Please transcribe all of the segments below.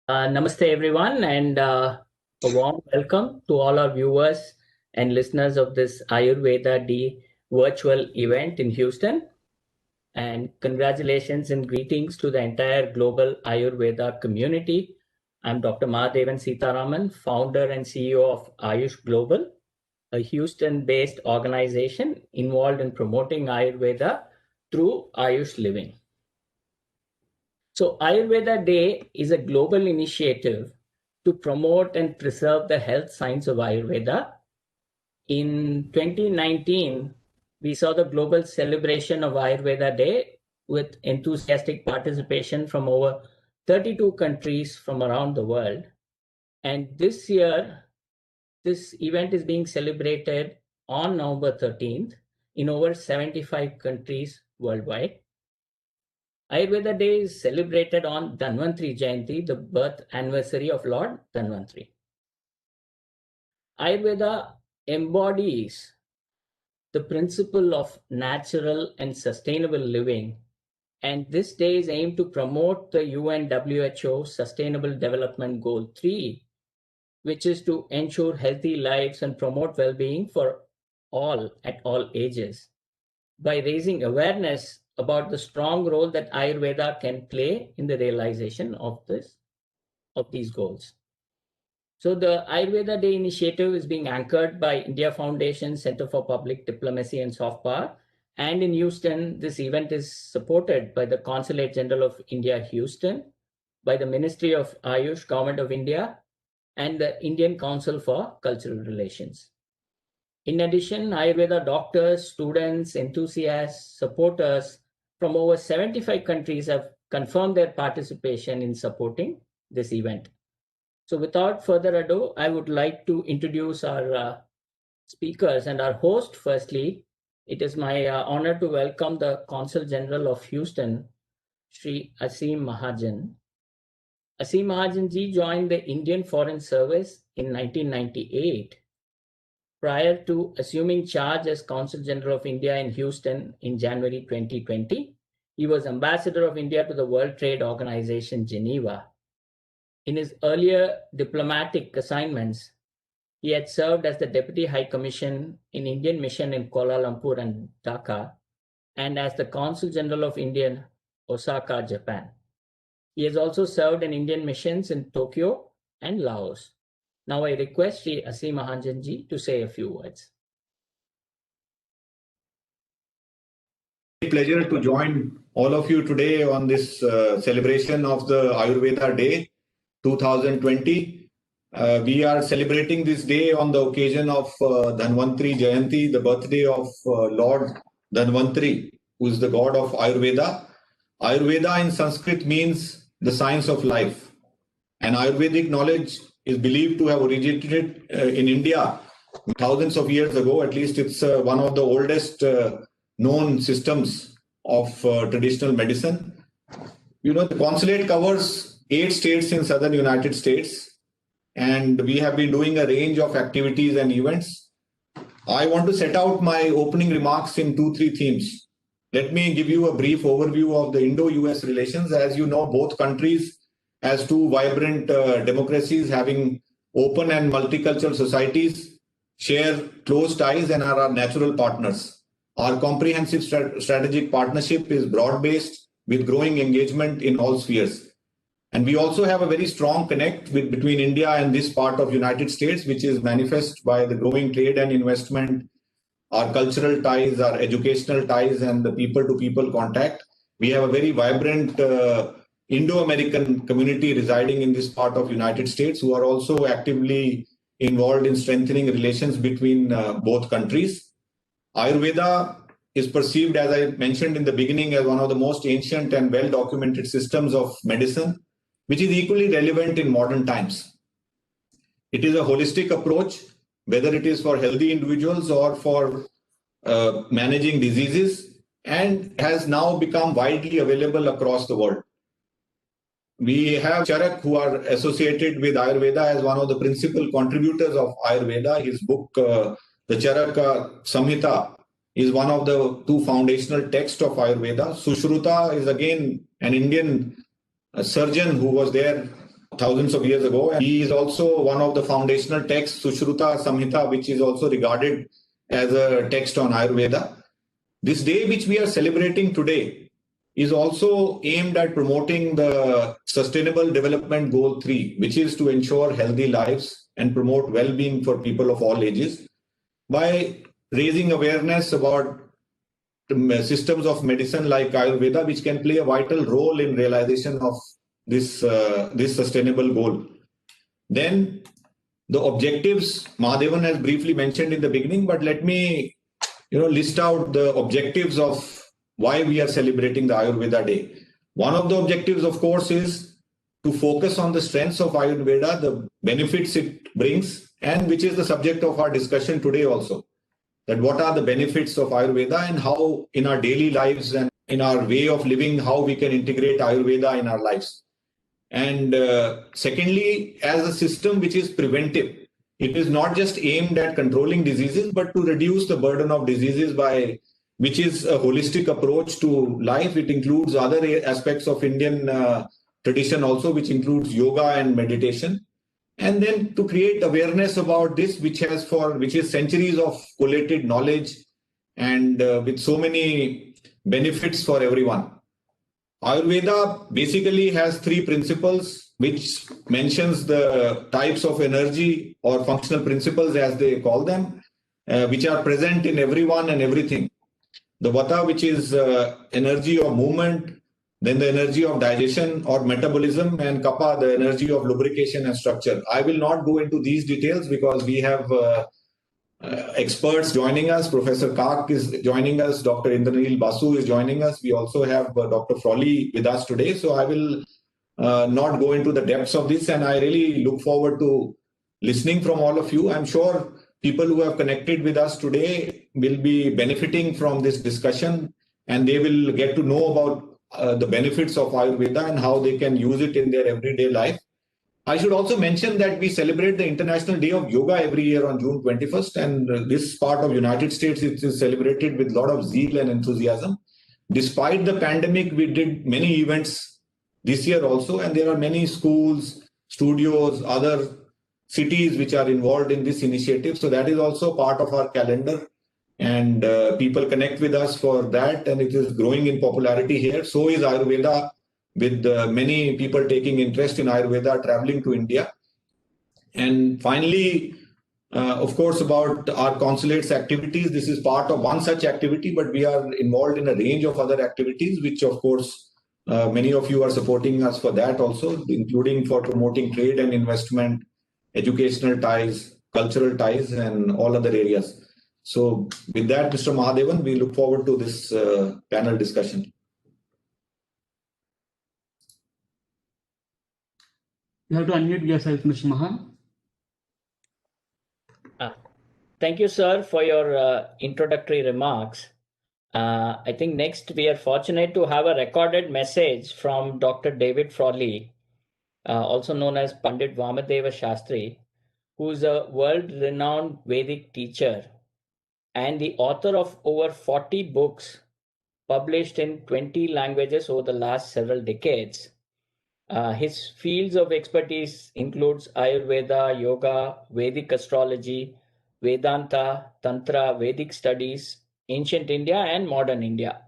Namaste, everyone, and a warm welcome to all our viewers and listeners of this Ayurveda Day virtual event in Houston. And congratulations and greetings to the entire global Ayurveda community. I'm Dr. Mahadevan Sitaraman, founder and CEO of Ayush Global, a Houston based organization involved in promoting Ayurveda through Ayush Living. So, Ayurveda Day is a global initiative to promote and preserve the health science of Ayurveda. In 2019, we saw the global celebration of Ayurveda Day with enthusiastic participation from over 32 countries from around the world. And this year, this event is being celebrated on November 13th in over 75 countries worldwide. Ayurveda Day is celebrated on Dhanvantri Jayanti, the birth anniversary of Lord Dhanvantri. Ayurveda embodies the principle of natural and sustainable living, and this day is aimed to promote the UN WHO Sustainable Development Goal 3, which is to ensure healthy lives and promote well-being for all at all ages by raising awareness about the strong role that Ayurveda can play in the realization of these goals. So the Ayurveda Day initiative is being anchored by India Foundation Center for Public Diplomacy and Soft Power. And in Houston, this event is supported by the Consulate General of India, Houston, by the Ministry of Ayush, Government of India, and the Indian Council for Cultural Relations. In addition, Ayurveda doctors, students, enthusiasts, supporters from over 75 countries have confirmed their participation in supporting this event. So without further ado, I would like to introduce our speakers and our host. Firstly, it is my honor to welcome the Consul General of Houston, Sri Aseem Mahajan. Aseem Mahajan ji joined the Indian Foreign Service in 1998. Prior to assuming charge as Consul General of India in Houston in January 2020, he was Ambassador of India to the World Trade Organization, Geneva. In his earlier diplomatic assignments, he had served as the Deputy High Commission in Indian Mission in Kuala Lumpur and Dhaka, and as the Consul General of India in Osaka, Japan. He has also served in Indian missions in Tokyo and Laos. Now I request Sri Aseem Mahajan ji to say a few words. Pleasure to join all of you today on this celebration of the Ayurveda Day 2020. We are celebrating this day on the occasion of Dhanvantri Jayanti, the birthday of Lord Dhanvantri, who is the god of Ayurveda. Ayurveda in Sanskrit means the science of life, and Ayurvedic knowledge is believed to have originated in India thousands of years ago. At least it's one of the oldest known systems of traditional medicine. You know, the consulate covers 8 states in southern United States, and we have been doing a range of activities and events. I want to set out my opening remarks in 2-3 themes. Let me give you a brief overview of the Indo-US relations. As you know, both countries, as 2 vibrant democracies having open and multicultural societies, share close ties and are our natural partners. Our comprehensive strategic partnership is broad-based with growing engagement in all spheres. And we also have a very strong connect between India and this part of United States, which is manifest by the growing trade and investment, our cultural ties, our educational ties, and the people-to-people contact. We have a very vibrant Indo-American community residing in this part of United States who are also actively involved in strengthening relations between both countries. Ayurveda is perceived, as I mentioned in the beginning, as one of the most ancient and well-documented systems of medicine, which is equally relevant in modern times. It is a holistic approach, whether it is for healthy individuals or for managing diseases, and has now become widely available across the world. We have Charak, who are associated with Ayurveda as one of the principal contributors of Ayurveda. His book, the Charaka Samhita, is one of the 2 foundational texts of Ayurveda. Sushruta is again an Indian surgeon who was there thousands of years ago. And he is also one of the foundational texts, Sushruta Samhita, which is also regarded as a text on Ayurveda. This day, which we are celebrating today, is also aimed at promoting the Sustainable Development Goal 3, which is to ensure healthy lives and promote well-being for people of all ages by raising awareness about systems of medicine like Ayurveda, which can play a vital role in realization of this sustainable goal. Then the objectives, Mahadevan has briefly mentioned in the beginning, but let me list out the objectives of why we are celebrating the Ayurveda Day. One of the objectives, of course, is to focus on the strengths of Ayurveda, the benefits it brings, and which is the subject of our discussion today also. That what are the benefits of Ayurveda and how in our daily lives and in our way of living, how we can integrate Ayurveda in our lives. And secondly, as a system which is preventive, it is not just aimed at controlling diseases, but to reduce the burden of diseases which is a holistic approach to life. It includes other aspects of Indian tradition also, which includes yoga and meditation. And then to create awareness about this, which is centuries of collated knowledge and with so many benefits for everyone. Ayurveda basically has 3 principles, which mentions the types of energy or functional principles, as they call them, which are present in everyone and everything. The Vata, which is energy of movement, then the energy of digestion or metabolism, and Kapha, the energy of lubrication and structure. I will not go into these details because we have experts joining us. Professor Kak is joining us. Dr. Indranil Basu is joining us. We also have Dr. Frawley with us today. So I will not go into the depths of this, and I really look forward to listening from all of you. I'm sure people who have connected with us today will be benefiting from this discussion, and they will get to know about the benefits of Ayurveda and how they can use it in their everyday life. I should also mention that we celebrate the International Day of Yoga every year on June 21st, and this part of United States, it is celebrated with a lot of zeal and enthusiasm. Despite the pandemic, we did many events this year also, and there are many schools, studios, other cities which are involved in this initiative. So that is also part of our calendar, and people connect with us for that, and it is growing in popularity here. So is Ayurveda, with many people taking interest in Ayurveda, traveling to India. And finally, of course, about our consulate's activities, this is part of one such activity, but we are involved in a range of other activities, which of course, many of you are supporting us for that also, including for promoting trade and investment, educational ties, cultural ties, and all other areas. So with that, Mr. Mahadevan, we look forward to this panel discussion. You have to unmute yourself, Mr. Mahan. Thank you, sir, for your introductory remarks. I think next we are fortunate to have a recorded message from Dr. David Frawley, also known as Pandit Vamadeva Shastri, who is a world-renowned Vedic teacher and the author of over 40 books published in 20 languages over the last several decades. His fields of expertise includes Ayurveda, yoga, Vedic astrology, Vedanta, Tantra, Vedic studies, ancient India and modern India.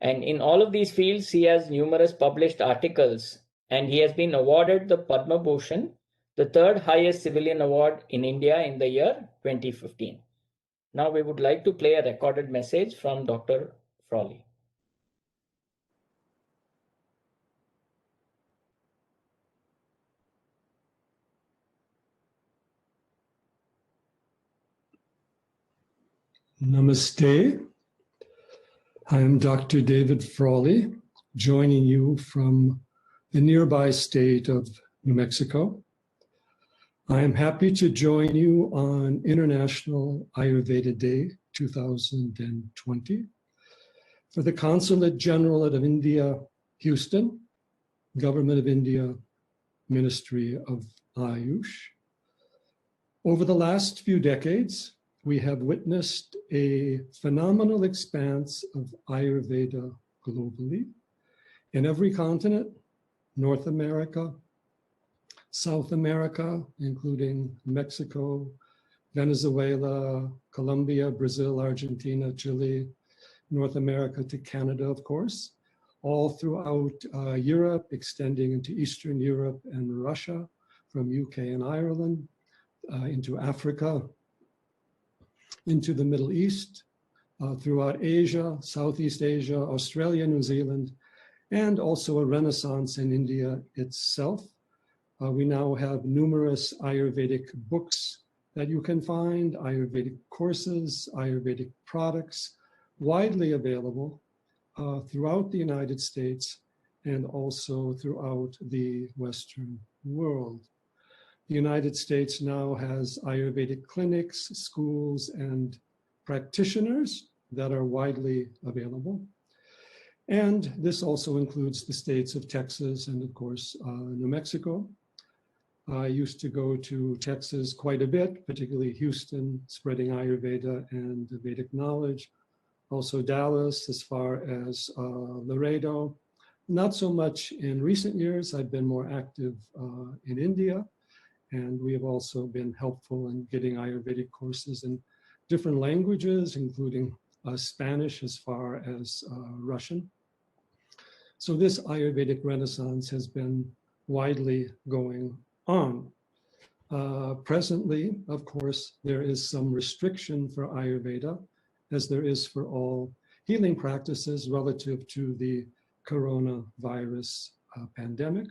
And in all of these fields, he has numerous published articles, and he has been awarded the Padma Bhushan, the 3rd highest civilian award in India in the year 2015. Now we would like to play a recorded message from Dr. Frawley. Namaste. I am Dr. David Frawley, joining you from the nearby state of New Mexico. I am happy to join you on International Ayurveda Day 2020 for the Consulate General of India, Houston, Government of India, Ministry of Ayush. Over the last few decades, we have witnessed a phenomenal expanse of Ayurveda globally in every continent, North America, South America, including Mexico, Venezuela, Colombia, Brazil, Argentina, Chile, North America to Canada, of course, all throughout Europe, extending into Eastern Europe and Russia, from UK and Ireland, into Africa, into the Middle East, throughout Asia, Southeast Asia, Australia, New Zealand, and also a renaissance in India itself. We now have numerous Ayurvedic books that you can find, Ayurvedic courses, Ayurvedic products, widely available throughout the United States and also throughout the Western world. The United States now has Ayurvedic clinics, schools, and practitioners that are widely available. And this also includes the states of Texas and, of course, New Mexico. I used to go to Texas quite a bit, particularly Houston, spreading Ayurveda and Vedic knowledge. Also Dallas, as far as Laredo. Not so much in recent years. I've been more active in India, and we have also been helpful in getting Ayurvedic courses in different languages, including Spanish as far as Russian. So this Ayurvedic renaissance has been widely going on. Presently, of course, there is some restriction for Ayurveda, as there is for all healing practices relative to the coronavirus pandemic.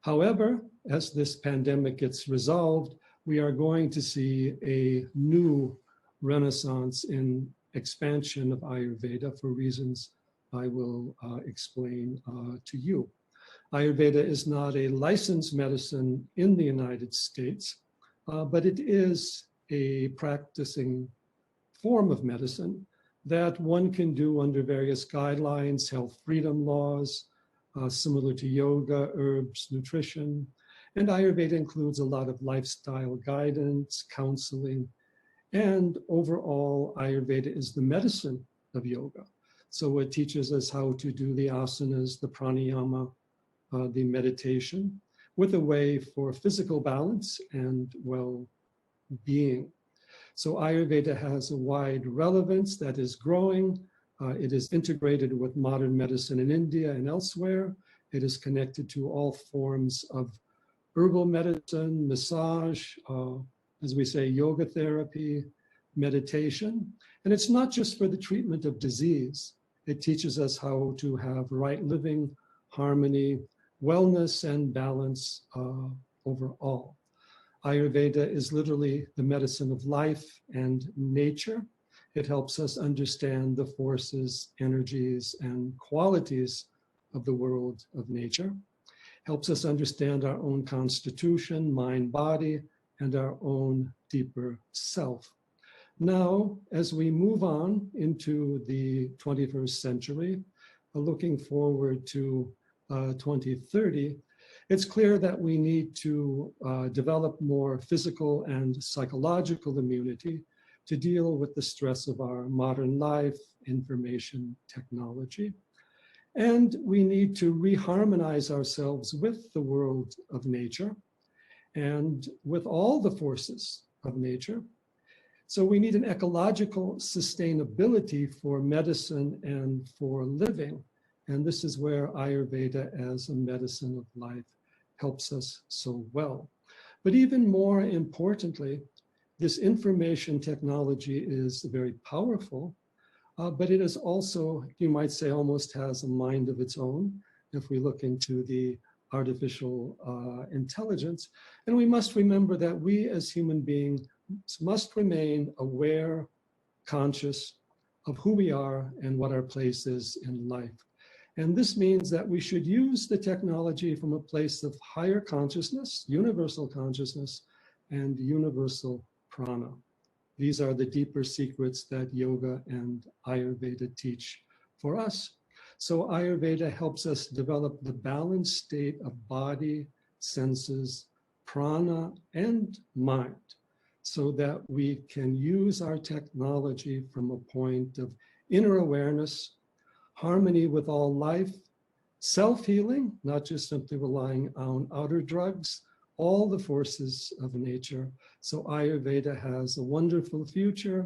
However, as this pandemic gets resolved, we are going to see a new renaissance in expansion of Ayurveda for reasons I will explain to you. Ayurveda is not a licensed medicine in the United States, but it is a practicing form of medicine that one can do under various guidelines, health freedom laws, similar to yoga, herbs, nutrition. And Ayurveda includes a lot of lifestyle guidance, counseling, and overall, Ayurveda is the medicine of yoga. So it teaches us how to do the asanas, the pranayama, the meditation, with a way for physical balance and well-being. So Ayurveda has a wide relevance that is growing. It is integrated with modern medicine in India and elsewhere. It is connected to all forms of herbal medicine, massage, as we say, yoga therapy, meditation. And it's not just for the treatment of disease. It teaches us how to have right living, harmony, wellness, and balance overall. Ayurveda is literally the medicine of life and nature. It helps us understand the forces, energies, and qualities of the world of nature. Helps us understand our own constitution, mind, body, and our own deeper self. Now, as we move on into the 21st century, looking forward to 2030, it's clear that we need to develop more physical and psychological immunity to deal with the stress of our modern life, information technology. And we need to reharmonize ourselves with the world of nature and with all the forces of nature. So we need an ecological sustainability for medicine and for living. And this is where Ayurveda as a medicine of life helps us so well. But even more importantly, this information technology is very powerful, but it is also, you might say, almost has a mind of its own if we look into the artificial intelligence. And we must remember that we as human beings must remain aware, conscious of who we are and what our place is in life. And this means that we should use the technology from a place of higher consciousness, universal consciousness, and universal prana. These are the deeper secrets that yoga and Ayurveda teach for us. So Ayurveda helps us develop the balanced state of body, senses, prana, and mind, so that we can use our technology from a point of inner awareness, harmony with all life, self-healing, not just simply relying on outer drugs, all the forces of nature. So Ayurveda has a wonderful future,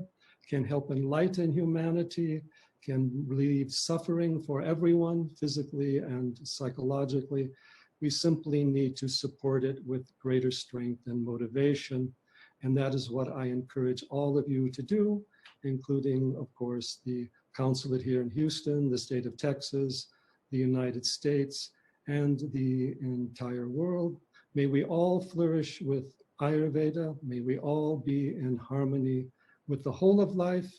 can help enlighten humanity, can relieve suffering for everyone, physically and psychologically. We simply need to support it with greater strength and motivation. And that is what I encourage all of you to do, including, of course, the consulate here in Houston, the state of Texas, the United States, and the entire world. May we all flourish with Ayurveda. May we all be in harmony with the whole of life.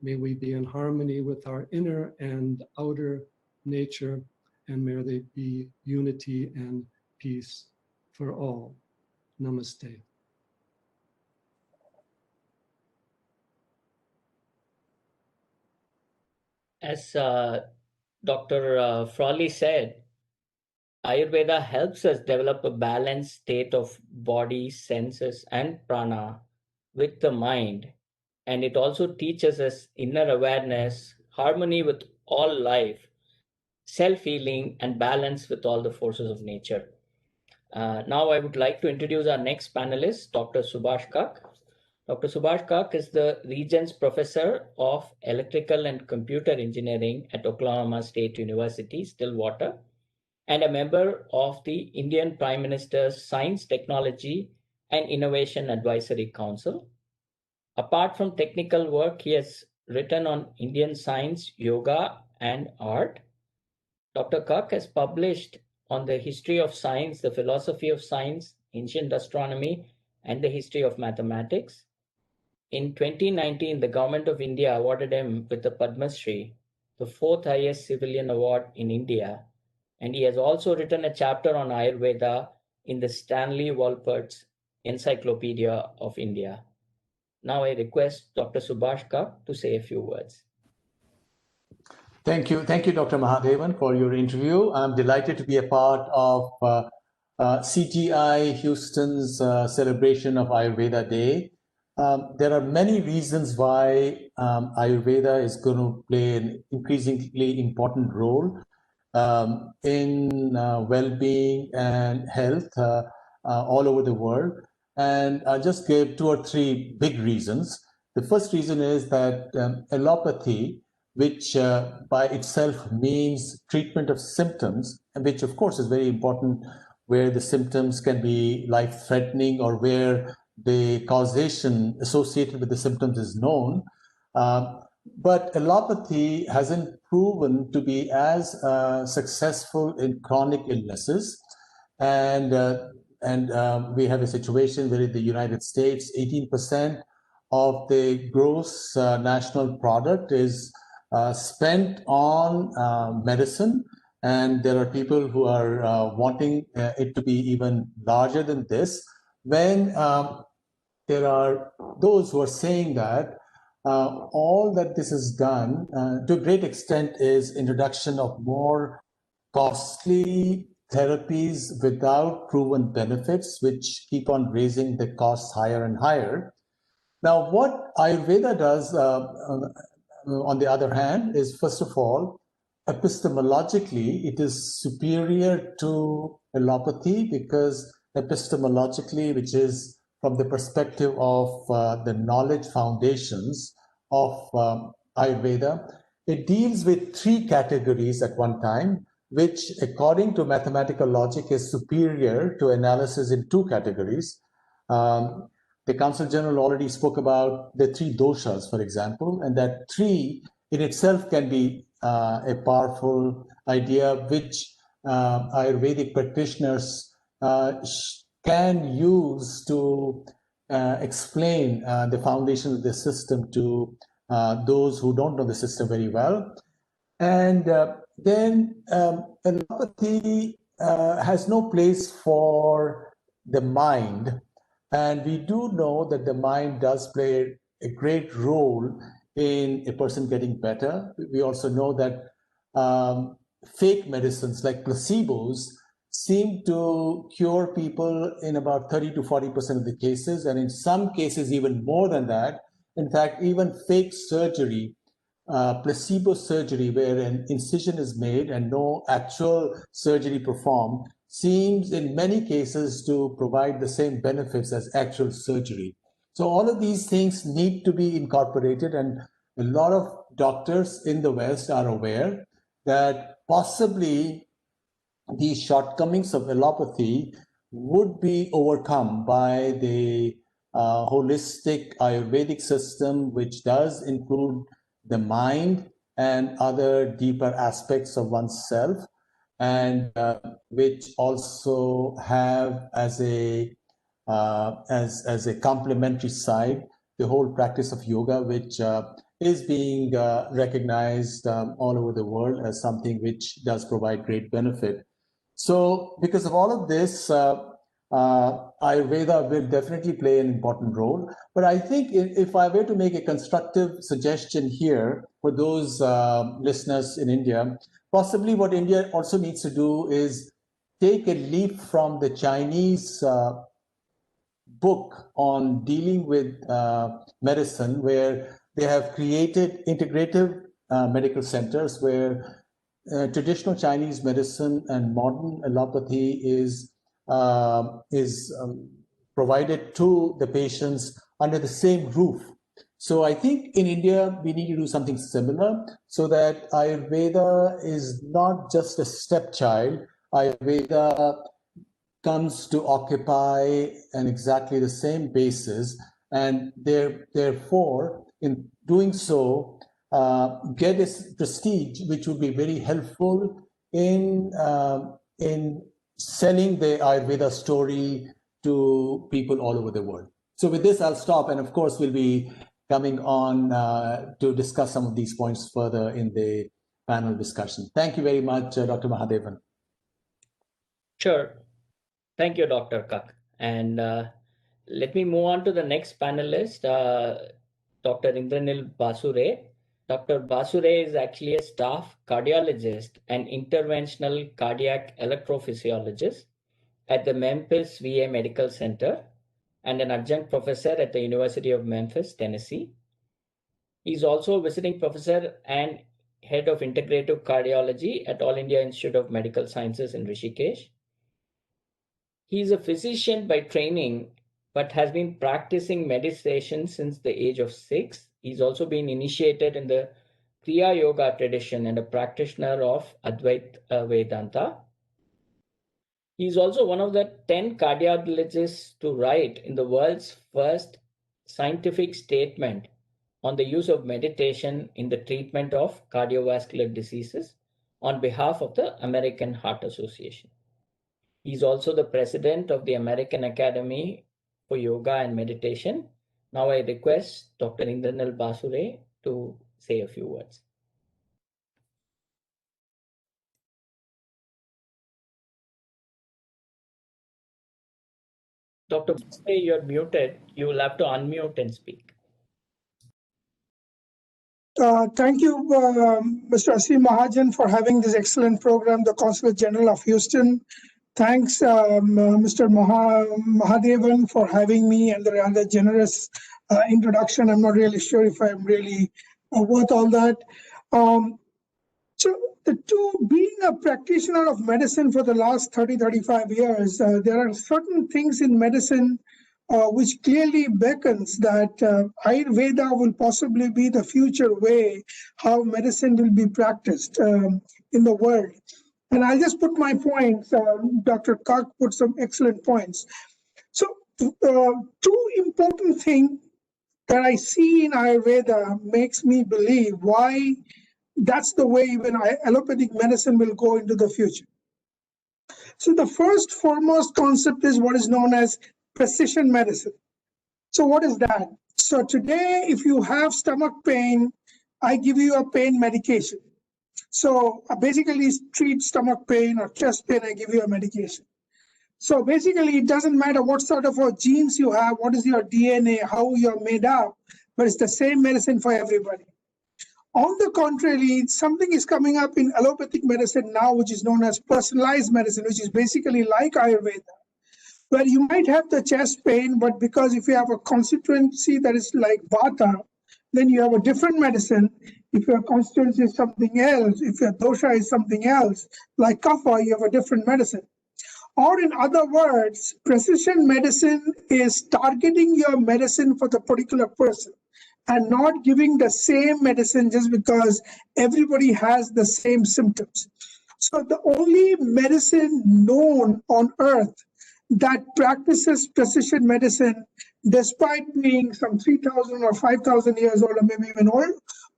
May we be in harmony with our inner and outer nature, and may there be unity and peace for all. Namaste. As Dr. Frawley said, Ayurveda helps us develop a balanced state of body, senses, and prana with the mind. And it also teaches us inner awareness, harmony with all life, self-healing, and balance with all the forces of nature. Now I would like to introduce our next panelist, Dr. Subhash Kak. Dr. Subhash Kak is the Regents Professor of Electrical and Computer Engineering at Oklahoma State University, Stillwater, and a member of the Indian Prime Minister's Science, Technology, and Innovation Advisory Council. Apart from technical work, he has written on Indian science, yoga, and art. Dr. Kak has published on the history of science, the philosophy of science, ancient astronomy, and the history of mathematics. In 2019, the Government of India awarded him with the Padma Shri, the fourth highest civilian award in India. And he has also written a chapter on Ayurveda in the Stanley Wolpert's Encyclopedia of India. Now I request Dr. Subhash Kak to say a few words. Thank you, Dr. Mahadevan, for your interview. I'm delighted to be a part of CTI Houston's celebration of Ayurveda Day. There are many reasons why Ayurveda is going to play an increasingly important role in well-being and health all over the world. And I'll just give 2 or 3 big reasons. The first reason is that allopathy, which by itself means treatment of symptoms, which of course is very important where the symptoms can be life-threatening or where the causation associated with the symptoms is known. But allopathy hasn't proven to be as successful in chronic illnesses. And we have a situation where in the United States, 18% of the gross national product is spent on medicine, and there are people who are wanting it to be even larger than this. When there are those who are saying that all that this has done to a great extent is introduction of more costly therapies without proven benefits, which keep on raising the costs higher and higher. Now, what Ayurveda does on the other hand, is first of all, epistemologically, it is superior to allopathy because epistemologically, which is from the perspective of the knowledge foundations of Ayurveda, it deals with 3 categories at one time, which according to mathematical logic is superior to analysis in 2 categories. The Council General already spoke about the 3 doshas, for example, and that 3 in itself can be a powerful idea which Ayurvedic practitioners can use to explain the foundation of the system to those who don't know the system very well. And then allopathy has no place for the mind. And we do know that the mind does play a great role in a person getting better. We also know that fake medicines like placebos seem to cure people in about 30 to 40% of the cases, and in some cases even more than that. In fact, even fake surgery, placebo surgery, where an incision is made and no actual surgery performed, seems in many cases to provide the same benefits as actual surgery. So all of these things need to be incorporated, and a lot of doctors in the West are aware that possibly these shortcomings of allopathy would be overcome by the holistic Ayurvedic system, which does include the mind and other deeper aspects of oneself, and which also have as a complementary side the whole practice of yoga, which is being recognized all over the world as something which does provide great benefit. So because of all of this, Ayurveda will definitely play an important role. But I think if I were to make a constructive suggestion here for those listeners in India, possibly what India also needs to do is take a leaf from the Chinese book on dealing with medicine, where they have created integrative medical centers where traditional Chinese medicine and modern allopathy is provided to the patients under the same roof. So I think in India, we need to do something similar so that Ayurveda is not just a stepchild. Ayurveda comes to occupy an exactly the same basis, and therefore, in doing so, get a prestige which would be very helpful in selling the Ayurveda story to people all over the world. So with this, I'll stop, and of course, we'll be coming on to discuss some of these points further in the panel discussion. Thank you very much, Dr. Mahadevan. Sure. Thank you, Dr. Kak. And let me move on to the next panelist, Dr. Indranil Basure. Dr. Basure is actually a staff cardiologist and interventional cardiac electrophysiologist at the Memphis VA Medical Center and an adjunct professor at the University of Memphis, Tennessee. He's also a visiting professor and head of integrative cardiology at All India Institute of Medical Sciences in Rishikesh. He's a physician by training, but has been practicing meditation since the age of 6. He's also been initiated in the Kriya Yoga tradition and a practitioner of Advaita Vedanta. He's also one of the 10 cardiologists to write in the world's first scientific statement on the use of meditation in the treatment of cardiovascular diseases on behalf of the American Heart Association. He's also the president of the American Academy for Yoga and Meditation. Now I request Dr. Indranil Basure to say a few words. Dr. Basure, you're muted. You will have to unmute and speak. Thank you, Mr. Asim Mahajan, for having this excellent program, the Consulate General of Houston. Thanks, Mr. Mahadevan, for having me and the rather generous introduction. I'm not really sure if I'm really worth all that. So being a practitioner of medicine for the last 30-35 years, there are certain things in medicine which clearly beckons that Ayurveda will possibly be the future way how medicine will be practiced in the world. And I'll just put my points. Dr. Kak put some excellent points. So two important things that I see in Ayurveda makes me believe why that's the way even allopathic medicine will go into the future. So the first foremost concept is what is known as precision medicine. So what is that? So today, if you have stomach pain, I give you a pain medication. So I basically treat stomach pain or chest pain, I give you a medication. So basically, it doesn't matter what sort of genes you have, what is your DNA, how you're made up, but it's the same medicine for everybody. On the contrary, something is coming up in allopathic medicine now, which is known as personalized medicine, which is basically like Ayurveda, where you might have the chest pain, but because if you have a constituency that is like Vata, then you have a different medicine. If your constituency is something else, if your dosha is something else, like Kapha, you have a different medicine. Or in other words, precision medicine is targeting your medicine for the particular person and not giving the same medicine just because everybody has the same symptoms. So the only medicine known on earth that practices precision medicine, despite being some 3,000 or 5,000 years old, or maybe even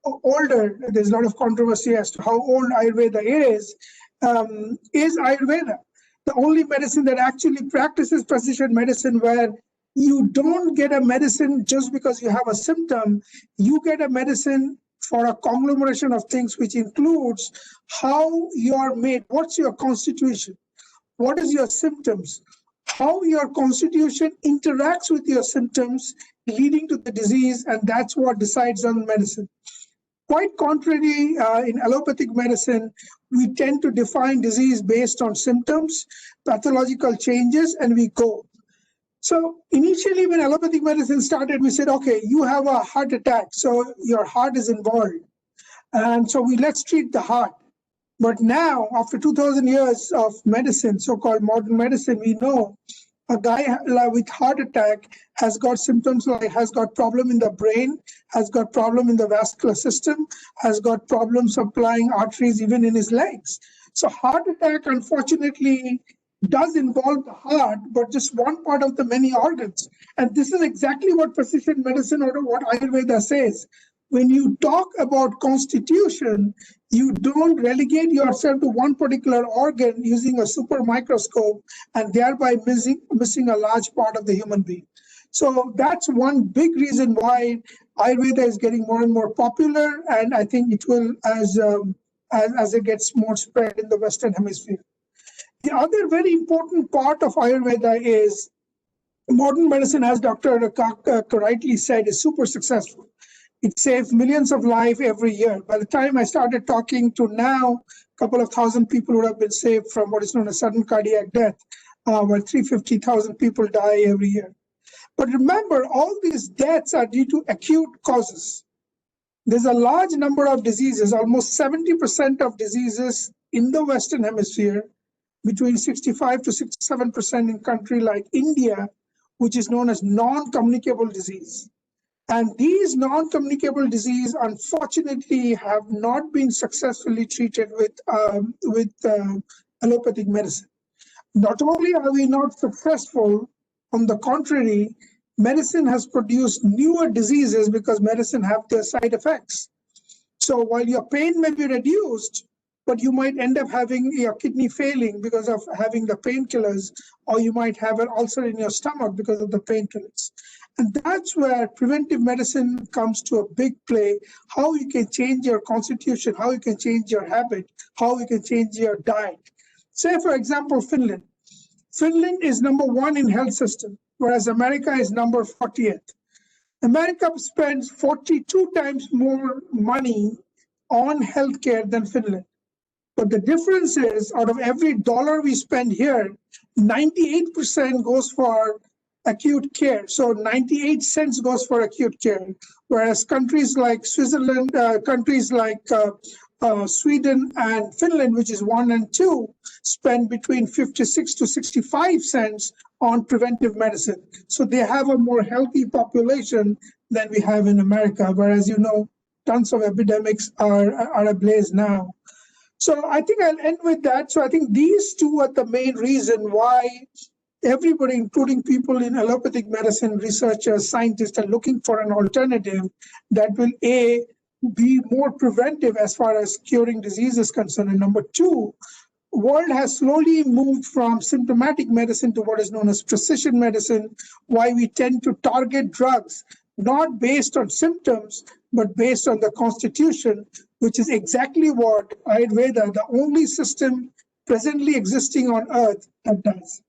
older, there's a lot of controversy as to how old Ayurveda is Ayurveda. The only medicine that actually practices precision medicine, where you don't get a medicine just because you have a symptom, you get a medicine for a conglomeration of things, which includes how you're made, what's your constitution, what is your symptoms, how your constitution interacts with your symptoms leading to the disease, and that's what decides on medicine. Quite contrary, in allopathic medicine, we tend to define disease based on symptoms, pathological changes, and we go. So initially, when allopathic medicine started, we said, okay, you have a heart attack, so your heart is involved. And so let's treat the heart. But now, after 2,000 years of medicine, so-called modern medicine, we know a guy with heart attack has got symptoms like has got problem in the brain, has got problem in the vascular system, has got problems supplying arteries even in his legs. So heart attack, unfortunately, does involve the heart, but just one part of the many organs. And this is exactly what precision medicine or what Ayurveda says. When you talk about constitution, you don't relegate yourself to one particular organ using a super microscope and thereby missing a large part of the human being. So that's one big reason why Ayurveda is getting more and more popular, and I think it will as it gets more spread in the Western Hemisphere. The other very important part of Ayurveda is modern medicine, as Dr. Kak rightly said, is super successful. It saves millions of lives every year. By the time I started talking to now, a couple of thousand people would have been saved from what is known as sudden cardiac death, where 350,000 people die every year. But remember, all these deaths are due to acute causes. There's a large number of diseases, almost 70% of diseases in the Western Hemisphere, between 65 to 67% in country like India, which is known as non-communicable disease. And these non-communicable diseases, unfortunately, have not been successfully treated with allopathic medicine. Not only are we not successful, on the contrary, medicine has produced newer diseases because medicine have their side effects. So while your pain may be reduced, but you might end up having your kidney failing because of having the painkillers, or you might have an ulcer in your stomach because of the painkillers. And that's where preventive medicine comes to a big play, how you can change your constitution, how you can change your habit, how you can change your diet. Say, for example, Finland. Finland is number 1 in health system, whereas America is number 40th. America spends 42 times more money on healthcare than Finland. But the difference is, out of every dollar we spend here, 98% goes for acute care. So 98 cents goes for acute care, whereas countries like Switzerland, countries like Sweden and Finland, which is 1 and 2, spend between 56 to 65 cents on preventive medicine. So they have a more healthy population than we have in America, whereas, you know, tons of epidemics are ablaze now. So I think I'll end with that. So I think these two are the main reason why everybody, including people in allopathic medicine, researchers, scientists, are looking for an alternative that will, A, be more preventive as far as curing disease is concerned. And number 2, world has slowly moved from symptomatic medicine to what is known as precision medicine, why we tend to target drugs not based on symptoms, but based on the constitution, which is exactly what Ayurveda, the only system presently existing on earth, that does.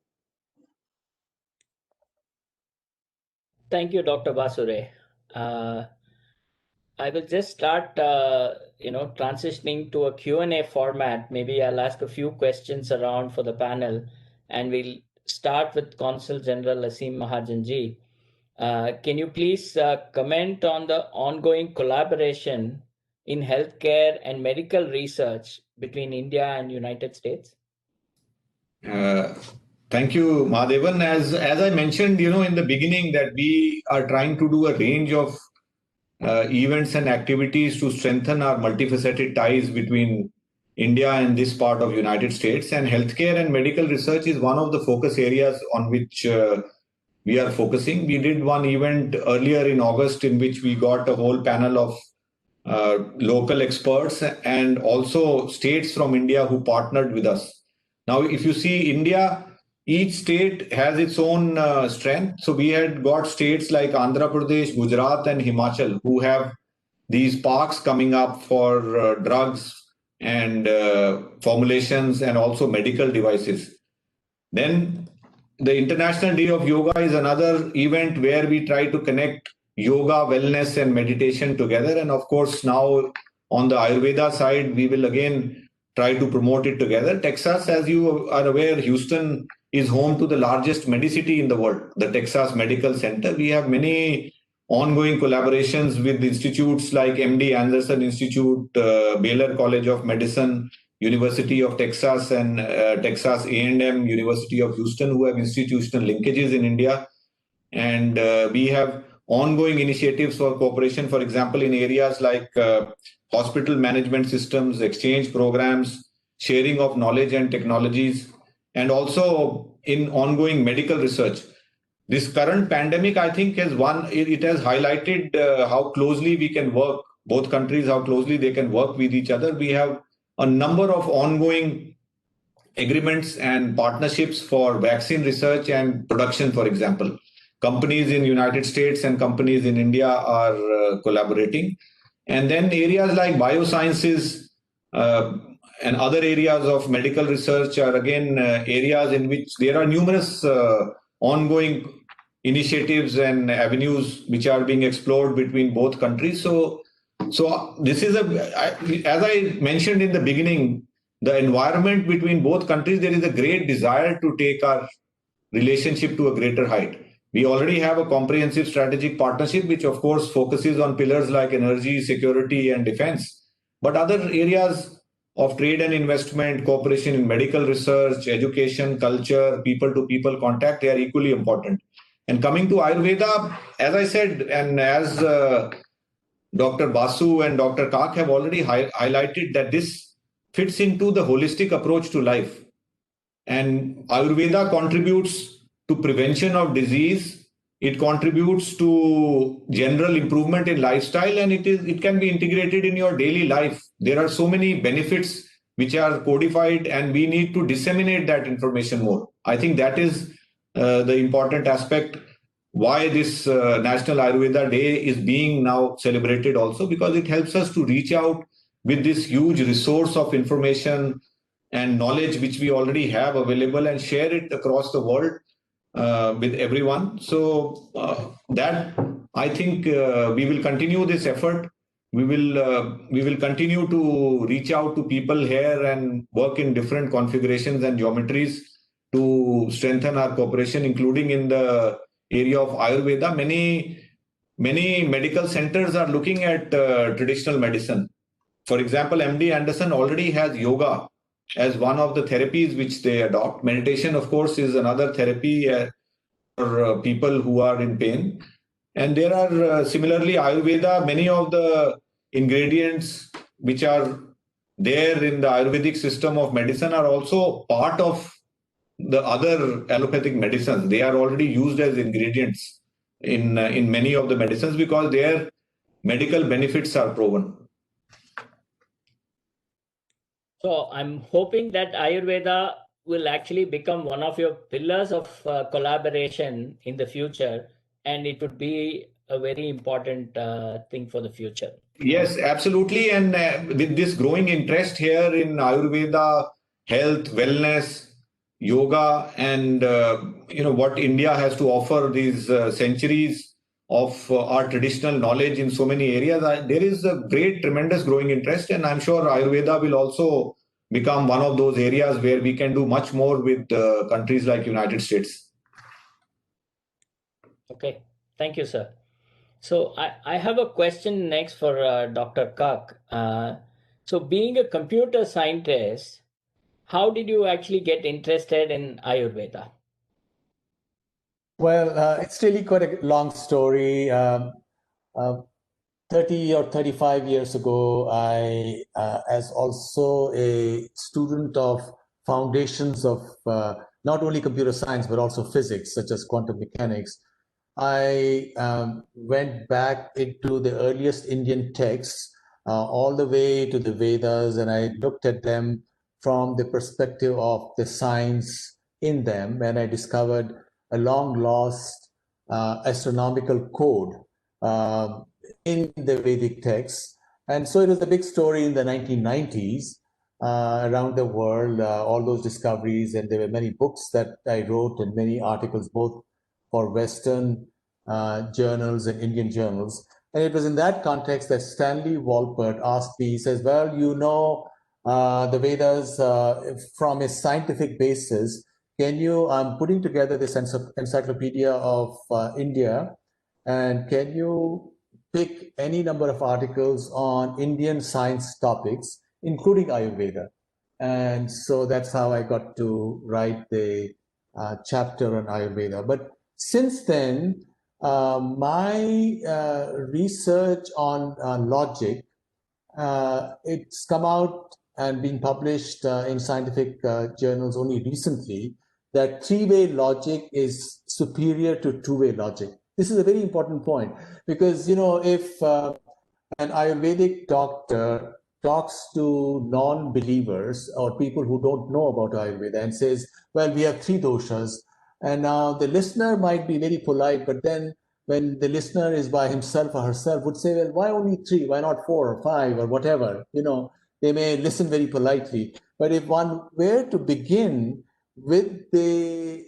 Thank you, Dr. Basure. I will just start, transitioning to a Q&A format. Maybe I'll ask a few questions around for the panel, and we'll start with Consul General Aseem Mahajanji. Can you please comment on the ongoing collaboration in healthcare and medical research between India and United States? Thank you, Mahadevan. As I mentioned, in the beginning, that we are trying to do a range of events and activities to strengthen our multifaceted ties between India and this part of United States. And healthcare and medical research is one of the focus areas on which we are focusing. We did one event earlier in August in which we got a whole panel of local experts and also states from India who partnered with us. Now, if you see India, each state has its own strength. So we had got states like Andhra Pradesh, Gujarat, and Himachal who have these parks coming up for drugs and formulations and also medical devices. Then the International Day of Yoga is another event where we try to connect yoga, wellness, and meditation together. And of course, now on the Ayurveda side, we will again try to promote it together. Texas, as you are aware, Houston is home to the largest Medicity in the world, the Texas Medical Center. We have many ongoing collaborations with institutes like MD Anderson Institute, Baylor College of Medicine, University of Texas, and Texas A&M, University of Houston, who have institutional linkages in India. And we have ongoing initiatives for cooperation, for example, in areas like hospital management systems, exchange programs, sharing of knowledge and technologies, and also in ongoing medical research. This current pandemic, I think, it has highlighted how closely we can work, both countries, how closely they can work with each other. We have a number of ongoing agreements and partnerships for vaccine research and production, for example. Companies in United States and companies in India are collaborating. And then areas like biosciences and other areas of medical research are again areas in which there are numerous ongoing initiatives and avenues which are being explored between both countries. So this is as I mentioned in the beginning, the environment between both countries, there is a great desire to take our relationship to a greater height. We already have a comprehensive strategic partnership, which of course focuses on pillars like energy, security, and defense. But other areas of trade and investment, cooperation in medical research, education, culture, people-to-people contact, they are equally important. And coming to Ayurveda, as I said, and as Dr. Basu and Dr. Kak have already highlighted, that this fits into the holistic approach to life. And Ayurveda contributes to prevention of disease. It contributes to general improvement in lifestyle, and it can be integrated in your daily life. There are so many benefits which are codified, and we need to disseminate that information more. I think that is the important aspect why this National Ayurveda Day is being now celebrated also, because it helps us to reach out with this huge resource of information and knowledge which we already have available and share it across the world with everyone. So that I think we will continue this effort. We will continue to reach out to people here and work in different configurations and geometries to strengthen our cooperation, including in the area of Ayurveda. Many medical centers are looking at traditional medicine. For example, MD Anderson already has yoga as one of the therapies which they adopt. Meditation, of course, is another therapy for people who are in pain. And there are similarly Ayurveda, many of the ingredients which are there in the Ayurvedic system of medicine are also part of the other allopathic medicines. They are already used as ingredients in many of the medicines because their medical benefits are proven. So I'm hoping that Ayurveda will actually become one of your pillars of collaboration in the future, and it would be a very important thing for the future. Yes, absolutely. And with this growing interest here in Ayurveda, health, wellness, yoga, and what India has to offer, these centuries of our traditional knowledge in so many areas, there is a great, tremendous growing interest. And I'm sure Ayurveda will also become one of those areas where we can do much more with countries like United States. Okay, thank you, sir. So I have a question next for Dr. Kak. So being a computer scientist, how did you actually get interested in Ayurveda? Well, it's really quite a long story. 30 or 35 years ago, I, as also a student of foundations of not only computer science, but also physics, such as quantum mechanics, I went back into the earliest Indian texts, all the way to the Vedas, and I looked at them from the perspective of the science in them, and I discovered a long lost astronomical code in the Vedic texts. And so it was a big story in the 1990s around the world, all those discoveries, and there were many books that I wrote and many articles, both for Western journals and Indian journals. And it was in that context that Stanley Wolpert asked me, he says, well, you know, the Vedas from a scientific basis. Can you, I'm putting together this encyclopedia of India, and can you pick any number of articles on Indian science topics, including Ayurveda? And so that's how I got to write the chapter on Ayurveda. But since then, my research on logic, it's come out and been published in scientific journals only recently, that three-way logic is superior to two-way logic. This is a very important point, because, you know, if an Ayurvedic doctor talks to non-believers or people who don't know about Ayurveda and says, well, we have three doshas, and now the listener might be very polite, but then when the listener is by himself or herself would say, well, why only three? Why not four or five or whatever? You know, they may listen very politely. But if one were to begin with the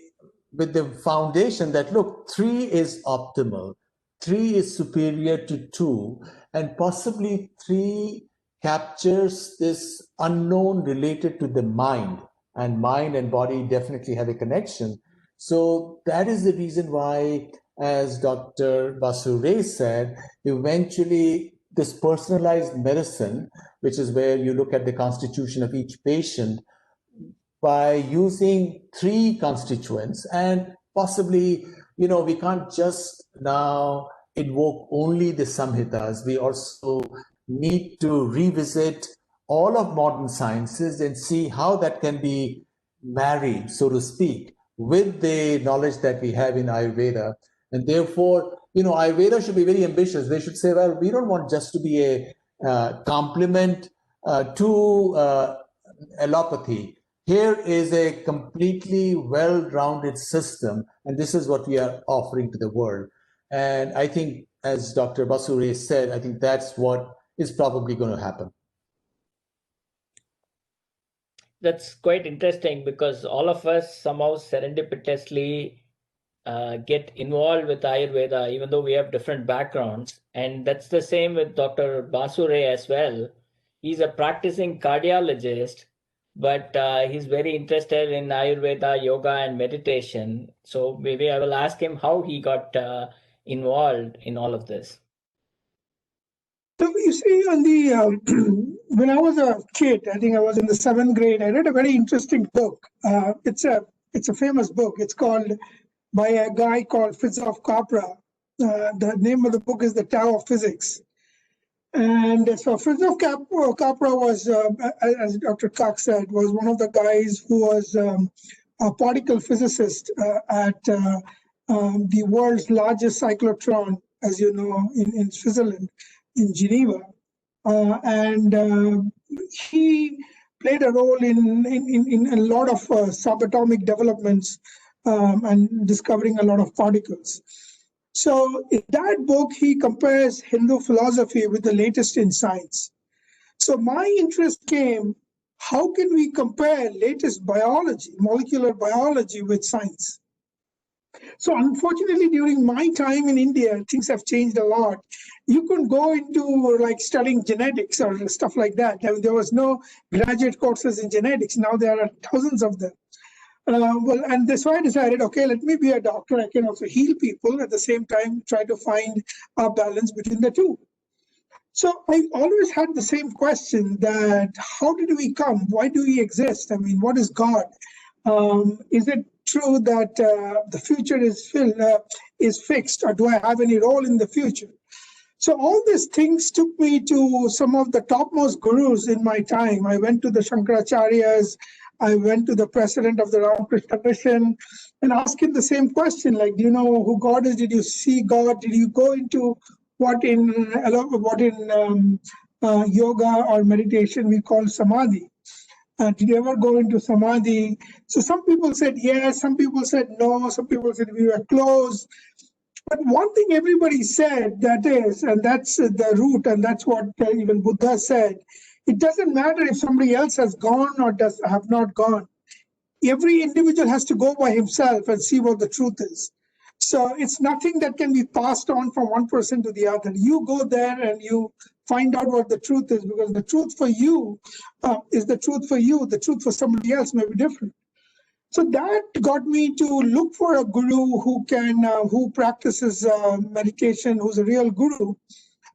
foundation that, look, three is optimal, three is superior to two, and possibly three captures this unknown related to the mind, and mind and body definitely have a connection. So that is the reason why, as Dr. Basure said, eventually this personalized medicine, which is where you look at the constitution of each patient, by using three constituents, and possibly, you know, we can't just now invoke only the Samhitas. We also need to revisit all of modern sciences and see how that can be married, so to speak, with the knowledge that we have in Ayurveda. And therefore, you know, Ayurveda should be very ambitious. They should say, well, we don't want just to be a complement to allopathy. Here is a completely well-rounded system, and this is what we are offering to the world. And I think, as Dr. Basure said, I think that's what is probably going to happen. That's quite interesting, because all of us somehow serendipitously get involved with Ayurveda, even though we have different backgrounds. And that's the same with Dr. Basure as well. He's a practicing cardiologist, but he's very interested in Ayurveda, yoga, and meditation. So maybe I will ask him how he got involved in all of this. So you see, on the when I was a kid, I think I was in the 7th grade, I read a very interesting book. It's a famous book. It's called, by a guy called Fritjof Capra. The name of the book is The Tao of Physics. And so Fritjof Capra was, as Dr. Cox said, was one of the guys who was a particle physicist at the world's largest cyclotron, as you know, in Switzerland, in Geneva. And he played a role in a lot of subatomic developments and discovering a lot of particles. So in that book, he compares Hindu philosophy with the latest in science. So my interest came, how can we compare latest biology, molecular biology, with science? So unfortunately, during my time in India, things have changed a lot. You couldn't go into like studying genetics or stuff like that. I mean, there was no graduate courses in genetics. Now there are thousands of them. Well, and that's why I decided, okay, let me be a doctor. I can also heal people at the same time, try to find a balance between the two. So I always had the same question, that how did we come? Why do we exist? I mean, what is God? Is it true that the future is fixed, or do I have any role in the future? So all these things took me to some of the topmost gurus in my time. I went to the Shankaracharyas, I went to the president of the Ramakrishna Mission and asked him the same question, like, do you know who God is? Did you see God? Did you go into what in yoga or meditation we call samadhi? Did you ever go into samadhi? So some people said yes, some people said no, some people said we were close. But one thing everybody said, that is, and that's the root, and that's what even Buddha said, it doesn't matter if somebody else has gone or have not gone. Every individual has to go by himself and see what the truth is. So it's nothing that can be passed on from one person to the other. You go there and you find out what the truth is, because the truth for you is the truth for you. The truth for somebody else may be different. So that got me to look for a guru who practices meditation, who's a real guru.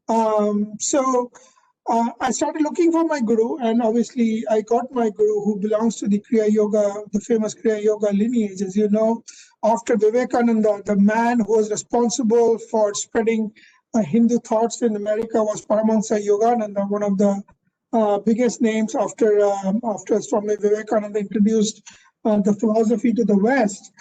I started looking for my guru, and obviously I got my guru, who belongs to the Kriya Yoga, the famous Kriya Yoga lineage. As you know, after Vivekananda, the man who was responsible for spreading Hindu thoughts in America was Paramahansa Yogananda, one of the biggest names after Swami Vivekananda introduced the philosophy to the West.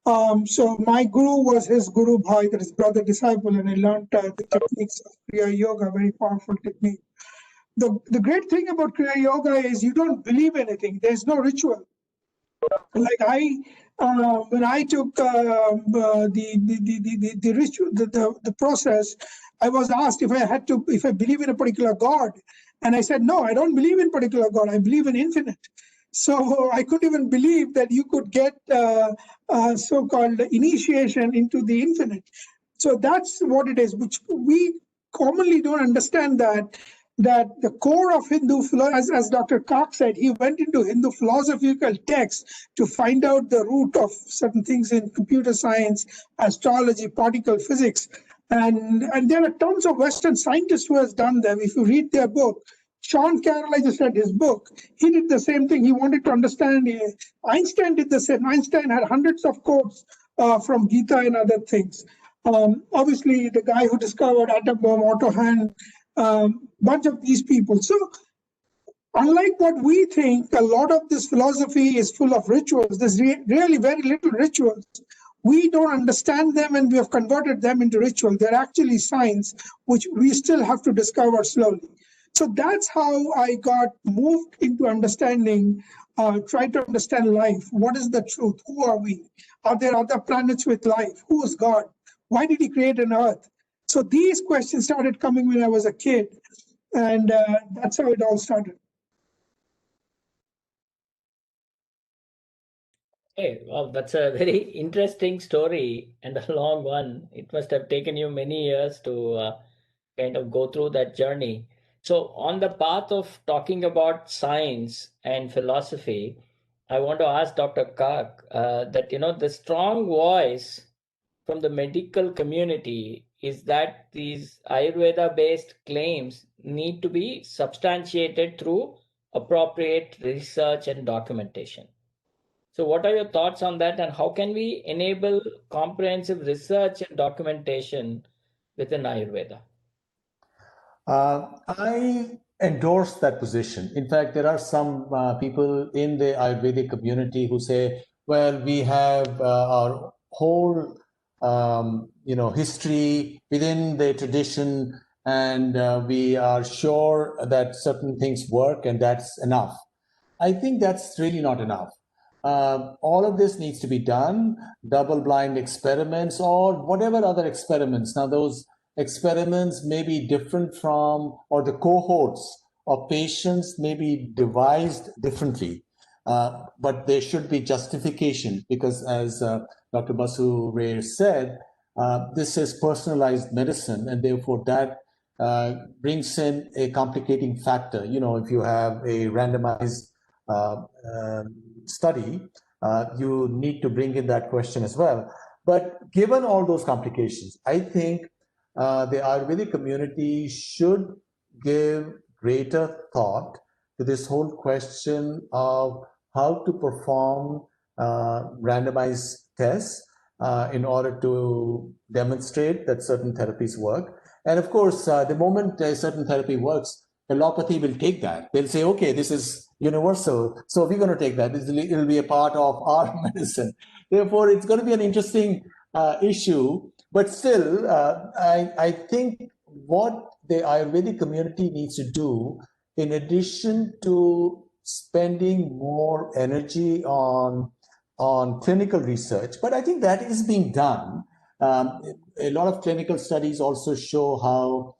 So my guru was his guru bhai, that is brother disciple, and I learned the techniques of Kriya Yoga, very powerful technique. The great thing about Kriya Yoga is you don't believe anything. There's no ritual. Like when I took the ritual, the process, I was asked if I believe in a particular God, and I said no, I don't believe in particular God. I believe in infinite. So I couldn't even believe that you could get so-called initiation into the infinite. So that's what it is, which we commonly don't understand, that the core of Hindu philosophy, as Dr. Kak said, he went into Hindu philosophical texts to find out the root of certain things in computer science, astrology, particle physics. And there are tons of Western scientists who has done them. If you read their book, Sean Carroll, I just read his book. He did the same thing. He wanted to understand. Einstein did the same. Einstein had hundreds of quotes from Gita and other things. Obviously, the guy who discovered atom bomb, Otto Hahn, bunch of these people. So unlike what we think, a lot of this philosophy is full of rituals. There's really very little rituals. We don't understand them, and we have converted them into ritual. They're actually science, which we still have to discover slowly. So that's how I got moved into understanding, try to understand life. What is the truth? Who are we? Are there other planets with life? Who is God? Why did he create an earth? So these questions started coming when I was a kid, and that's how it all started. Hey, well, that's a very interesting story and a long one. It must have taken you many years to kind of go through that journey. So, on the path of talking about science and philosophy, I want to ask Dr. Kak that, the strong voice from the medical community is that these Ayurveda based claims need to be substantiated through appropriate research and documentation. So, what are your thoughts on that, and how can we enable comprehensive research and documentation within Ayurveda? I endorse that position. In fact, there are some people in the Ayurvedic community who say, well, we have our whole history within the tradition, and we are sure that certain things work, and that's enough. I think that's really not enough. All of this needs to be done, double-blind experiments or whatever other experiments. Now, those experiments may be different from, or the cohorts of patients may be devised differently, but there should be justification, because as Dr. Basu Ray said, this is personalized medicine, and therefore that brings in a complicating factor. If you have a randomized study, you need to bring in that question as well. But given all those complications, I think the Ayurvedic community should give greater thought to this whole question of how to perform randomized tests in order to demonstrate that certain therapies work. And of course, the moment a certain therapy works, allopathy will take that. They'll say, okay, this is universal, so we're going to take that. It'll be a part of our medicine. Therefore, it's going to be an interesting issue. But still, I think what the Ayurvedic community needs to do, in addition to spending more energy on clinical research, but I think that is being done. A lot of clinical studies also show how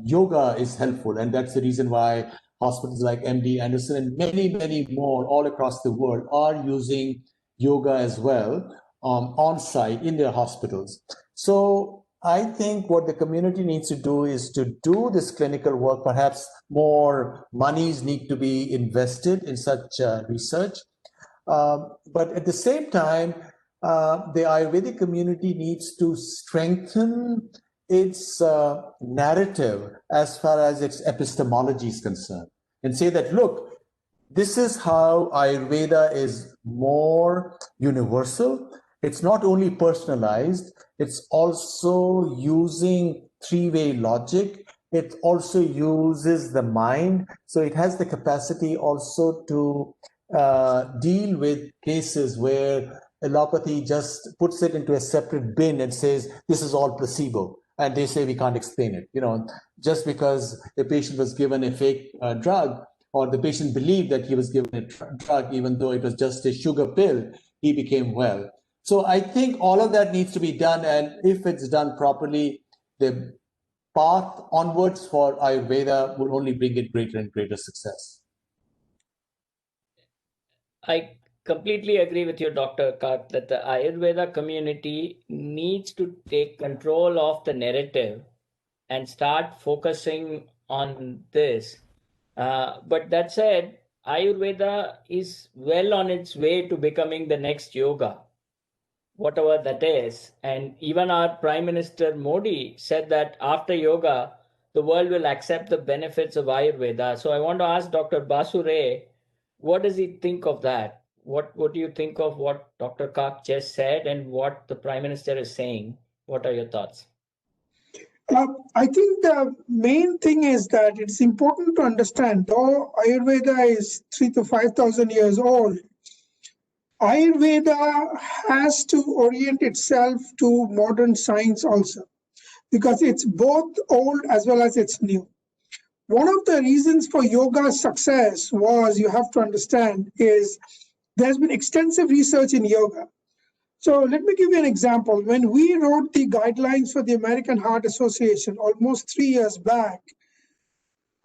yoga is helpful, and that's the reason why hospitals like MD Anderson and many, many more all across the world are using yoga as well on site in their hospitals. So I think what the community needs to do is to do this clinical work. Perhaps more monies need to be invested in such research. But at the same time, the Ayurvedic community needs to strengthen its narrative as far as its epistemology is concerned, and say that, look, this is how Ayurveda is more universal. It's not only personalized, it's also using three-way logic. It also uses the mind. So it has the capacity also to deal with cases where allopathy just puts it into a separate bin and says, this is all placebo. And they say, we can't explain it. Just because a patient was given a fake drug, or the patient believed that he was given a drug, even though it was just a sugar pill, he became well. So I think all of that needs to be done. And if it's done properly, the path onwards for Ayurveda will only bring it greater and greater success. I completely agree with you, Dr. Karp, that the Ayurveda community needs to take control of the narrative and start focusing on this. But that said, Ayurveda is well on its way to becoming the next yoga, whatever that is. And even our Prime Minister Modi said that after yoga, the world will accept the benefits of Ayurveda. So I want to ask Dr. Basure, what does he think of that? What do you think of what Dr. Karp just said and what the Prime Minister is saying? What are your thoughts? I think the main thing is that it's important to understand, though Ayurveda is 3,000 to 5,000 years old, Ayurveda has to orient itself to modern science also, because it's both old as well as it's new. One of the reasons for yoga's success was, you have to understand, is there's been extensive research in yoga. So let me give you an example. When we wrote the guidelines for the American Heart Association almost 3 years back,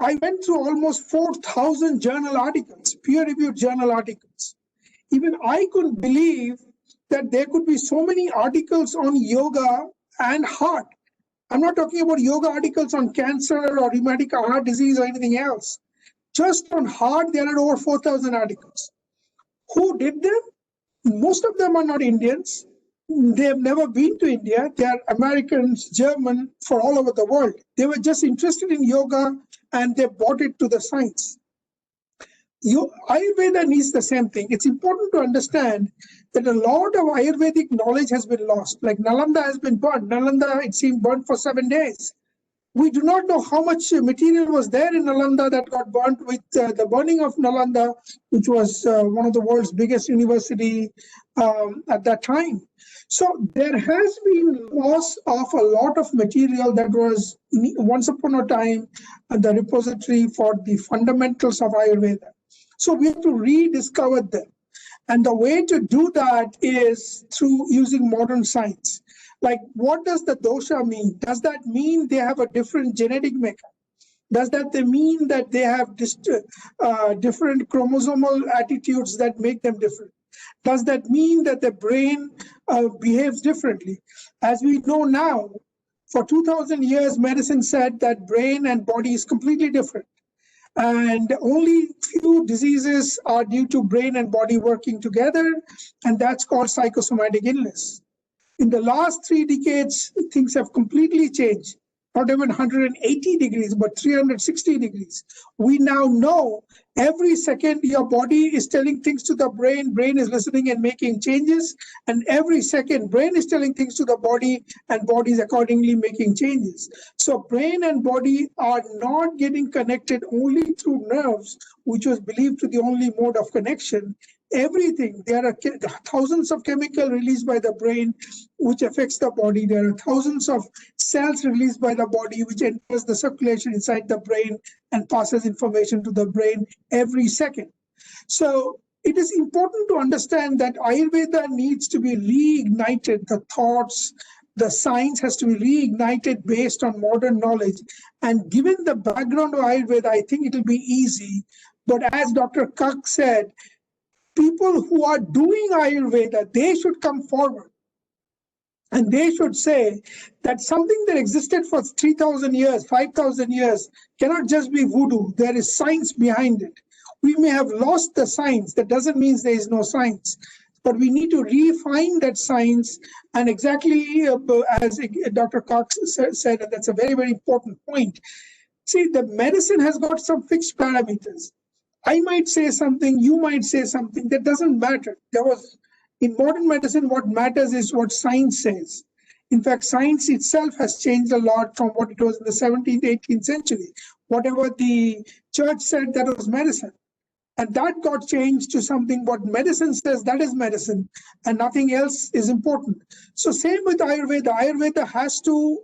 I went through almost 4,000 journal articles, peer-reviewed journal articles. Even I couldn't believe that there could be so many articles on yoga and heart. I'm not talking about yoga articles on cancer or rheumatic heart disease or anything else. Just on heart, there are over 4,000 articles. Who did them? Most of them are not Indians. They have never been to India. They are Americans, German, for all over the world. They were just interested in yoga and they brought it to the science. Ayurveda needs the same thing. It's important to understand that a lot of Ayurvedic knowledge has been lost. Like Nalanda has been burnt. Nalanda, it seemed, burnt for 7 days. We do not know how much material was there in Nalanda that got burnt with the burning of Nalanda, which was one of the world's biggest university at that time. So there has been loss of a lot of material that was once upon a time the repository for the fundamentals of Ayurveda. So we have to rediscover them. And the way to do that is through using modern science. Like, what does the dosha mean? Does that mean they have a different genetic makeup? Does that mean that they have different chromosomal attitudes that make them different? Does that mean that the brain behaves differently? As we know now, for 2,000 years, medicine said that brain and body is completely different. And only few diseases are due to brain and body working together, and that's called psychosomatic illness. In the last 3 decades, things have completely changed. not even 180 degrees, but 360 degrees. We now know every second your body is telling things to the brain is listening and making changes, and every second brain is telling things to the body, and body is accordingly making changes. So brain and body are not getting connected only through nerves, which was believed to be the only mode of connection. Everything, there are thousands of chemicals released by the brain which affects the body. There are thousands of cells released by the body which enters the circulation inside the brain and passes information to the brain every second. So it is important to understand that Ayurveda needs to be reignited. The thoughts, the science has to be reignited based on modern knowledge. And given the background of Ayurveda, I think it will be easy. But as Dr. Kak said, people who are doing Ayurveda, they should come forward. And they should say that something that existed for 3,000 years, 5,000 years, cannot just be voodoo. There is science behind it. We may have lost the science. That doesn't mean there is no science. But we need to refine that science. And exactly as Dr. Cox said, and that's a very, very important point. See, the medicine has got some fixed parameters. I might say something, you might say something, that doesn't matter. In modern medicine, what matters is what science says. In fact, science itself has changed a lot from what it was in the 17th, 18th century. Whatever the church said, that was medicine. And that got changed to something what medicine says, that is medicine, and nothing else is important. So same with Ayurveda. Ayurveda has to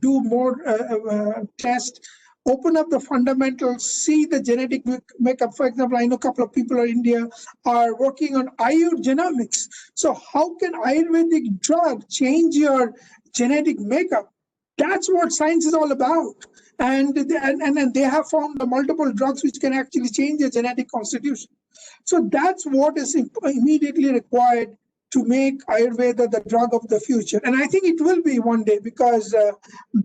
do more tests, open up the fundamentals, see the genetic makeup. For example, I know a couple of people in India are working on genomics. So how can Ayurvedic drug change your genetic makeup? That's what science is all about. And they have found the multiple drugs which can actually change your genetic constitution. So that's what is immediately required to make Ayurveda the drug of the future. And I think it will be one day, because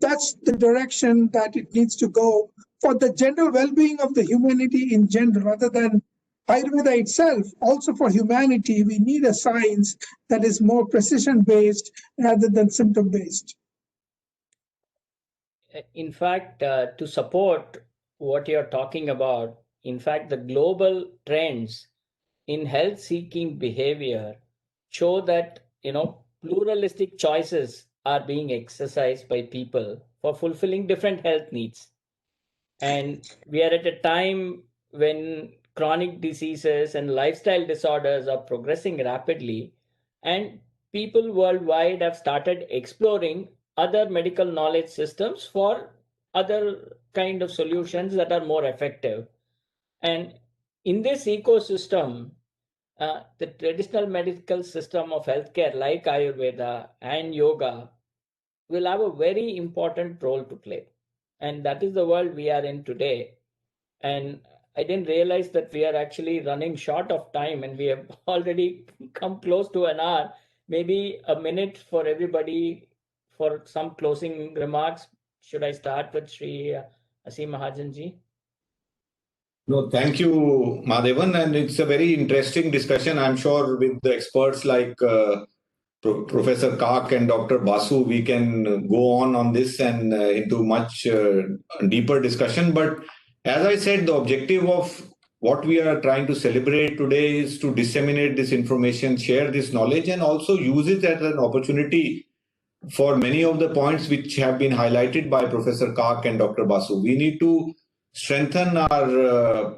that's the direction that it needs to go for the general well-being of the humanity in general, rather than Ayurveda itself. Also for humanity, we need a science that is more precision-based rather than symptom-based. In fact, to support what you're talking about, in fact, the global trends in health-seeking behavior show that, pluralistic choices are being exercised by people for fulfilling different health needs. And we are at a time when chronic diseases and lifestyle disorders are progressing rapidly, and people worldwide have started exploring other medical knowledge systems for other kind of solutions that are more effective. And in this ecosystem, the traditional medical system of healthcare like Ayurveda and yoga will have a very important role to play. And that is the world we are in today. And I didn't realize that we are actually running short of time, and we have already come close to an hour. Maybe a minute for everybody for some closing remarks. Should I start with Sri Asim Mahajanji? No, thank you, Madhavan. And it's a very interesting discussion. I'm sure with the experts like Professor Kak and Dr. Basu, we can go on this and into much deeper discussion. But as I said, the objective of what we are trying to celebrate today is to disseminate this information, share this knowledge, and also use it as an opportunity for many of the points which have been highlighted by Professor Kak and Dr. Basu. We need to strengthen our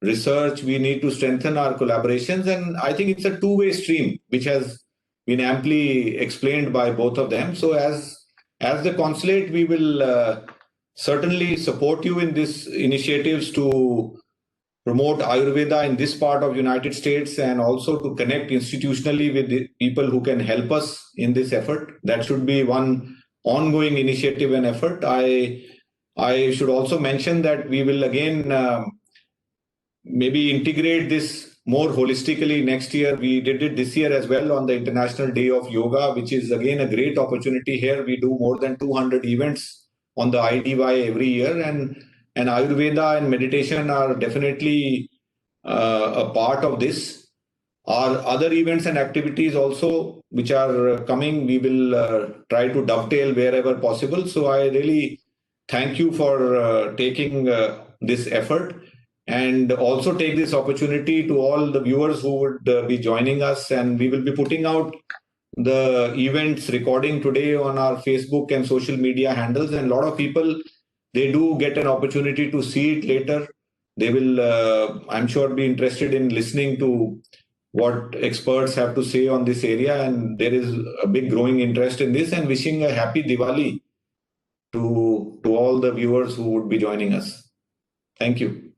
research, we need to strengthen our collaborations, and I think it's a two-way stream which has been amply explained by both of them. So as the consulate, we will certainly support you in these initiatives to promote Ayurveda in this part of United States, and also to connect institutionally with the people who can help us in this effort. That should be one ongoing initiative and effort. I should also mention that we will again maybe integrate this more holistically next year. We did it this year as well on the International Day of Yoga, which is again a great opportunity. Here we do more than 200 events on the IDY every year, and Ayurveda and meditation are definitely a part of this. Our other events and activities also which are coming, we will try to dovetail wherever possible. So I really thank you for taking this effort, and also take this opportunity to all the viewers who would be joining us. And we will be putting out the events recording today on our Facebook and social media handles. And a lot of people, they do get an opportunity to see it later. They will, I'm sure, be interested in listening to what experts have to say on this area. And there is a big growing interest in this, and wishing a happy Diwali to all the viewers who would be joining us. Thank you.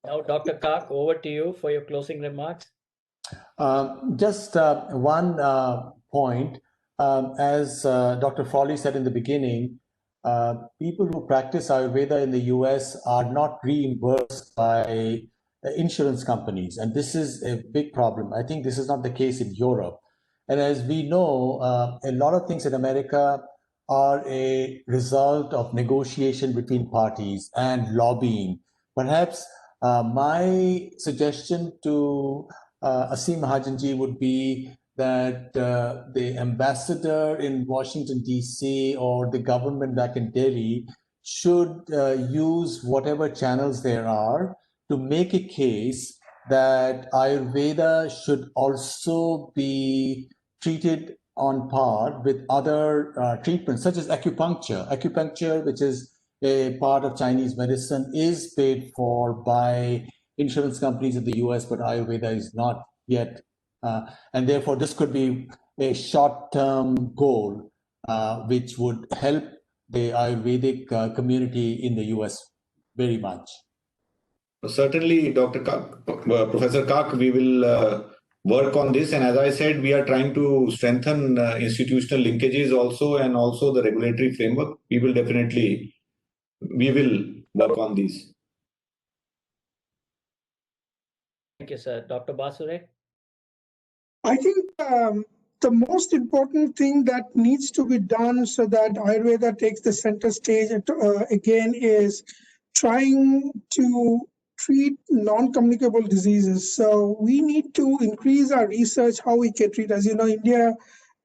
Now, Dr. Kak, over to you for your closing remarks. Just one point. As Dr. Frawley said in the beginning, people who practice Ayurveda in the US are not reimbursed by insurance companies. And this is a big problem. I think this is not the case in Europe. And as we know, a lot of things in America are a result of negotiation between parties and lobbying. Perhaps my suggestion to Asim Mahajanji would be that the ambassador in Washington, D.C. or the government back in Delhi should use whatever channels there are to make a case that Ayurveda should also be treated on par with other treatments, such as acupuncture. Acupuncture, which is a part of Chinese medicine, is paid for by insurance companies in the US, but Ayurveda is not yet. And therefore, this could be a short-term goal, which would help the Ayurvedic community in the US very much. Certainly, Dr. Kak, Professor Kak, we will work on this. And as I said, we are trying to strengthen institutional linkages also, and also the regulatory framework. We will work on these. Thank you, sir. Dr. Basure? I think the most important thing that needs to be done so that Ayurveda takes the center stage again is trying to treat non-communicable diseases. So we need to increase our research how we can treat. As you know, India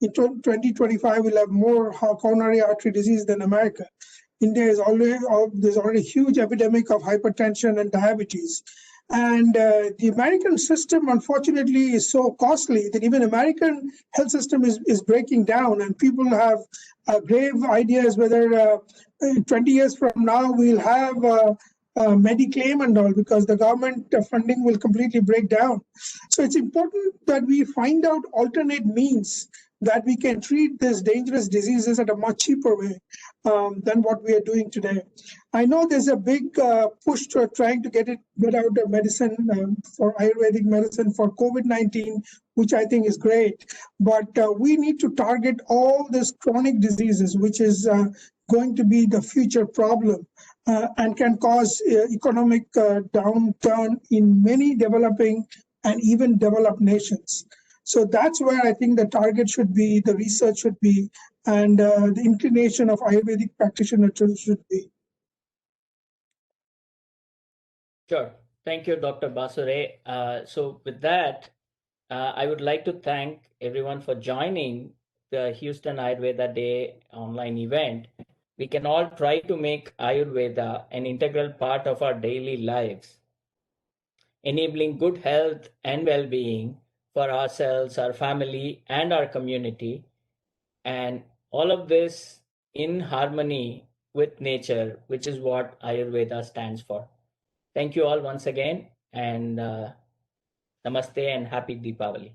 in 2025 will have more coronary artery disease than America. India is already, there's already a huge epidemic of hypertension and diabetes. And the American system, unfortunately, is so costly that even American health system is breaking down, and people have grave ideas whether 20 years from now we'll have Mediclaim and all, because the government funding will completely break down. So it's important that we find out alternate means that we can treat these dangerous diseases at a much cheaper way than what we are doing today. I know there's a big push to trying to get out of medicine for Ayurvedic medicine for COVID-19, which I think is great. But we need to target all these chronic diseases, which is going to be the future problem and can cause economic downturn in many developing and even developed nations. So that's where I think the target should be, the research should be, and the inclination of Ayurvedic practitioners should be. Sure. Thank you, Dr. Basure. So with that, I would like to thank everyone for joining the Houston Ayurveda Day online event. We can all try to make Ayurveda an integral part of our daily lives, enabling good health and well-being for ourselves, our family, and our community. And all of this in harmony with nature, which is what Ayurveda stands for. Thank you all once again, and namaste and happy Deepavali.